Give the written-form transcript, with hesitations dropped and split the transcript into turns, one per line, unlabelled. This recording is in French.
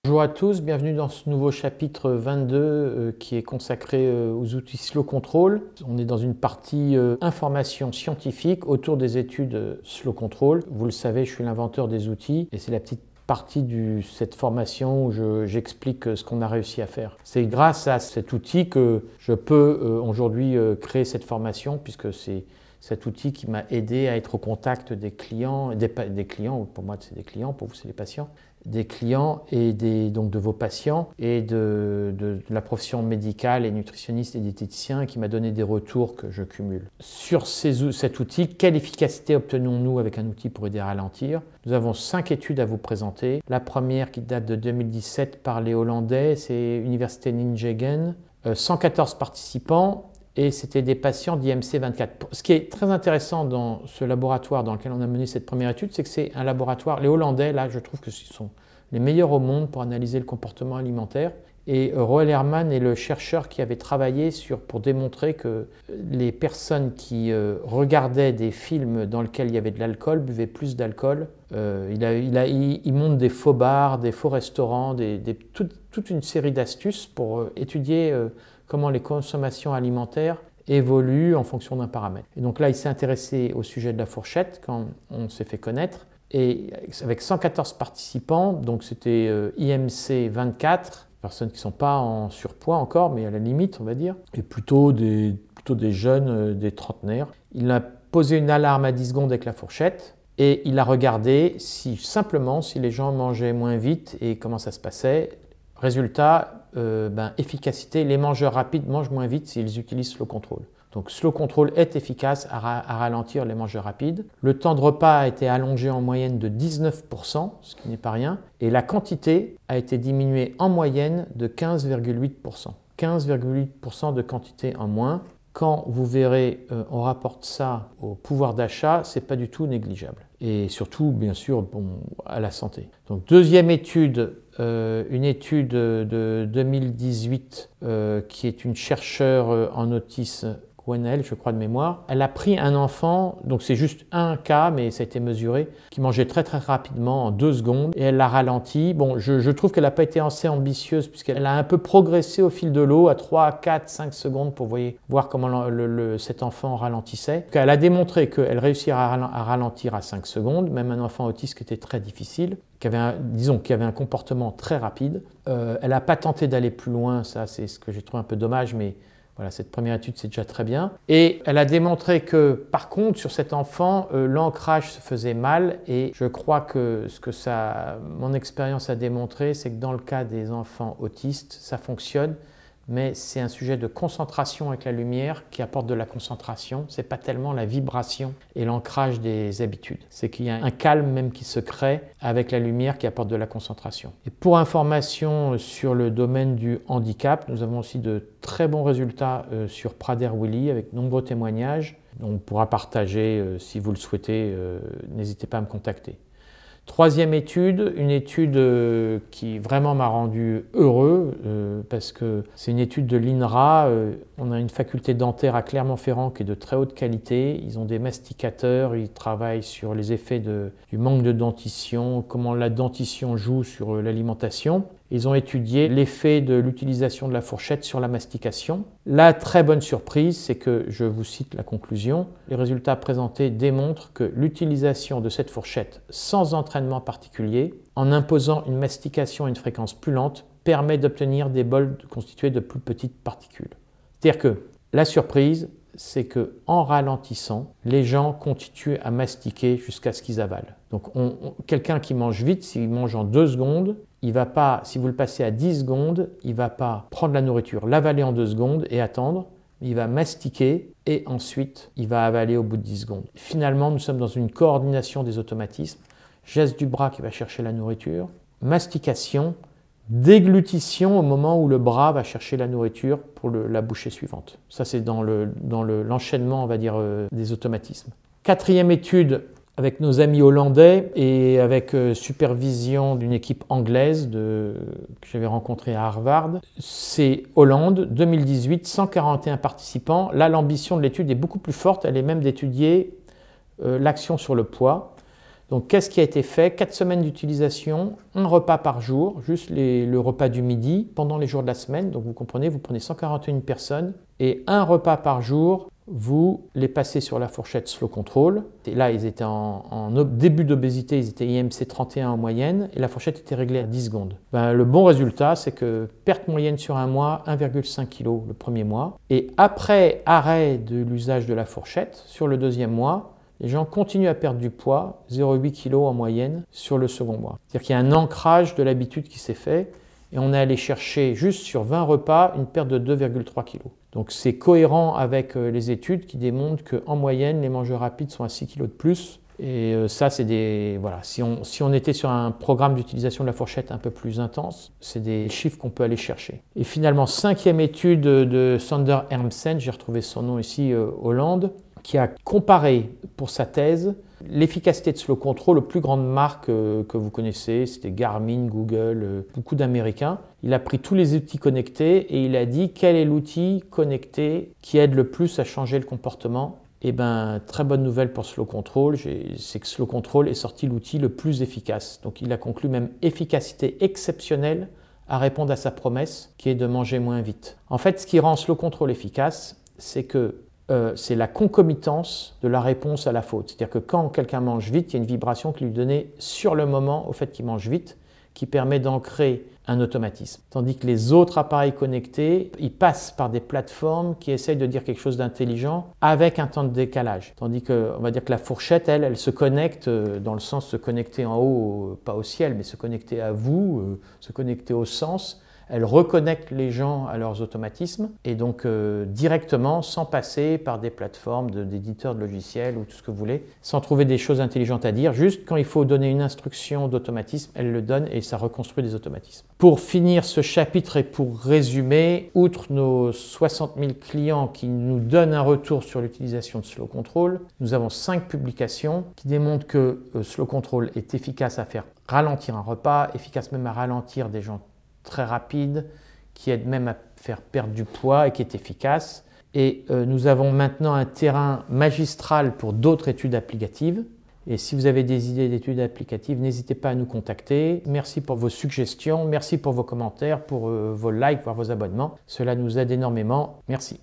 Bonjour à tous, bienvenue dans ce nouveau chapitre 22 qui est consacré aux outils Slow Control. On est dans une partie information scientifique autour des études Slow Control. Vous le savez, je suis l'inventeur des outils et c'est la petite partie de cette formation où j'explique ce qu'on a réussi à faire. C'est grâce à cet outil que je peux aujourd'hui créer cette formation, puisque c'est cet outil qui m'a aidé à être au contact des clients, des clients, pour moi c'est des clients, pour vous c'est des patients, des clients et donc de vos patients et de la profession médicale et nutritionniste et diététicien qui m'a donné des retours que je cumule. Sur cet outil, quelle efficacité obtenons-nous avec un outil pour aider à ralentir? Nous avons 5 études à vous présenter. La première qui date de 2017 par les Hollandais, c'est Université Nijmegen, 114 participants. Et c'était des patients d'IMC 24. Ce qui est très intéressant dans ce laboratoire dans lequel on a mené cette première étude, c'est que c'est un laboratoire, les Hollandais, là, je trouve que ce sont les meilleurs au monde pour analyser le comportement alimentaire. Et Roel Herman est le chercheur qui avait travaillé pour démontrer que les personnes qui regardaient des films dans lesquels il y avait de l'alcool buvaient plus d'alcool. Il montre des faux bars, des faux restaurants, toute une série d'astuces pour étudier comment les consommations alimentaires évoluent en fonction d'un paramètre. Et donc là, il s'est intéressé au sujet de la fourchette quand on s'est fait connaître. Et avec 114 participants, donc c'était IMC 24, personnes qui ne sont pas en surpoids encore, mais à la limite, on va dire, et plutôt des jeunes, des trentenaires. Il a posé une alarme à 10 secondes avec la fourchette et il a regardé simplement si les gens mangeaient moins vite et comment ça se passait. Résultat, efficacité, les mangeurs rapides mangent moins vite s'ils utilisent Slow Control. Donc Slow Control est efficace à ralentir les mangeurs rapides. Le temps de repas a été allongé en moyenne de 19%, ce qui n'est pas rien, et la quantité a été diminuée en moyenne de 15,8%. 15,8% de quantité en moins. Quand vous verrez, on rapporte ça au pouvoir d'achat, c'est pas du tout négligeable. Et surtout, bien sûr, à la santé. Donc deuxième étude, une étude de 2018 qui est une chercheure en autisme, Gwenaëlle, je crois de mémoire. Elle a pris un enfant, donc c'est juste un cas, mais ça a été mesuré, qui mangeait très très rapidement en 2 secondes et elle l'a ralenti. Bon, je trouve qu'elle n'a pas été assez ambitieuse puisqu'elle a un peu progressé au fil de l'eau à 3, 4, 5 secondes pour voir comment cet enfant ralentissait. Donc, elle a démontré qu'elle réussissait à ralentir à 5 secondes, même un enfant autiste qui était très difficile, qui avait un comportement très rapide. Elle n'a pas tenté d'aller plus loin, ça c'est ce que j'ai trouvé un peu dommage, mais voilà, cette première étude, c'est déjà très bien. Et elle a démontré que, par contre, sur cet enfant, l'ancrage se faisait mal. Et je crois que mon expérience a démontré, c'est que dans le cas des enfants autistes, ça fonctionne. Mais c'est un sujet de concentration avec la lumière qui apporte de la concentration. Ce n'est pas tellement la vibration et l'ancrage des habitudes. C'est qu'il y a un calme même qui se crée avec la lumière qui apporte de la concentration. Et pour information sur le domaine du handicap, nous avons aussi de très bons résultats sur Prader-Willi avec de nombreux témoignages. On pourra partager si vous le souhaitez, n'hésitez pas à me contacter. Troisième étude, une étude qui vraiment m'a rendu heureux parce que c'est une étude de l'INRA. On a une faculté dentaire à Clermont-Ferrand qui est de très haute qualité. Ils ont des masticateurs, ils travaillent sur les effets du manque de dentition, comment la dentition joue sur l'alimentation. Ils ont étudié l'effet de l'utilisation de la fourchette sur la mastication. La très bonne surprise, c'est que, je vous cite la conclusion, les résultats présentés démontrent que l'utilisation de cette fourchette sans entraînement particulier, en imposant une mastication à une fréquence plus lente, permet d'obtenir des bols constitués de plus petites particules. C'est-à-dire que la surprise, c'est qu'en ralentissant, les gens continuent à mastiquer jusqu'à ce qu'ils avalent. Donc quelqu'un qui mange vite, s'il mange en 2 secondes, il va pas, si vous le passez à 10 secondes, il ne va pas prendre la nourriture, l'avaler en 2 secondes et attendre. Il va mastiquer et ensuite il va avaler au bout de 10 secondes. Finalement, nous sommes dans une coordination des automatismes. Geste du bras qui va chercher la nourriture, mastication, déglutition au moment où le bras va chercher la nourriture pour la bouchée suivante. Ça, c'est dans l'enchaînement, on va dire, des automatismes. Quatrième étude avec nos amis hollandais et avec supervision d'une équipe anglaise que j'avais rencontrée à Harvard. C'est Hollande, 2018, 141 participants. Là, l'ambition de l'étude est beaucoup plus forte. Elle est même d'étudier l'action sur le poids. Donc qu'est-ce qui a été fait? 4 semaines d'utilisation, un repas par jour, juste le repas du midi pendant les jours de la semaine. Donc vous comprenez, vous prenez 141 personnes et un repas par jour, vous les passez sur la fourchette slow control. Et là, ils étaient en début d'obésité, ils étaient IMC 31 en moyenne et la fourchette était réglée à 10 secondes. Le bon résultat, c'est que perte moyenne sur un mois, 1,5 kg le premier mois. Et après arrêt de l'usage de la fourchette, sur le deuxième mois, les gens continuent à perdre du poids, 0,8 kg en moyenne sur le second mois. C'est-à-dire qu'il y a un ancrage de l'habitude qui s'est fait et on est allé chercher juste sur 20 repas une perte de 2,3 kg. Donc c'est cohérent avec les études qui démontrent qu'en moyenne, les mangeurs rapides sont à 6 kg de plus. Et ça, c'est des... Voilà, si on était sur un programme d'utilisation de la fourchette un peu plus intense, c'est des chiffres qu'on peut aller chercher. Et finalement, 5e étude de Sander Hermsen, j'ai retrouvé son nom ici, Hollande, qui a comparé pour sa thèse l'efficacité de slow control aux plus grandes marques que vous connaissez, c'était Garmin, Google, beaucoup d'Américains. Il a pris tous les outils connectés et il a dit quel est l'outil connecté qui aide le plus à changer le comportement. Eh bien, très bonne nouvelle pour Slow Control, c'est que Slow Control est sorti l'outil le plus efficace. Donc il a conclu même efficacité exceptionnelle à répondre à sa promesse qui est de manger moins vite. En fait, ce qui rend Slow Control efficace, c'est que c'est la concomitance de la réponse à la faute. C'est-à-dire que quand quelqu'un mange vite, il y a une vibration qui lui est donnée sur le moment au fait qu'il mange vite, qui permet d'ancrer un automatisme. Tandis que les autres appareils connectés, ils passent par des plateformes qui essayent de dire quelque chose d'intelligent avec un temps de décalage. Tandis que, on va dire que la fourchette, elle se connecte dans le sens de se connecter en haut, pas au ciel, mais se connecter à vous, se connecter au sens. Elle reconnecte les gens à leurs automatismes et donc directement, sans passer par des plateformes d'éditeurs de logiciels ou tout ce que vous voulez, sans trouver des choses intelligentes à dire. Juste quand il faut donner une instruction d'automatisme, elle le donne et ça reconstruit des automatismes. Pour finir ce chapitre et pour résumer, outre nos 60 000 clients qui nous donnent un retour sur l'utilisation de Slow Control, nous avons 5 publications qui démontrent que Slow Control est efficace à faire ralentir un repas, efficace même à ralentir des gens très rapide, qui aide même à faire perdre du poids et qui est efficace. Et nous avons maintenant un terrain magistral pour d'autres études applicatives. Et si vous avez des idées d'études applicatives, n'hésitez pas à nous contacter. Merci pour vos suggestions, merci pour vos commentaires, pour vos likes, voire vos abonnements. Cela nous aide énormément. Merci.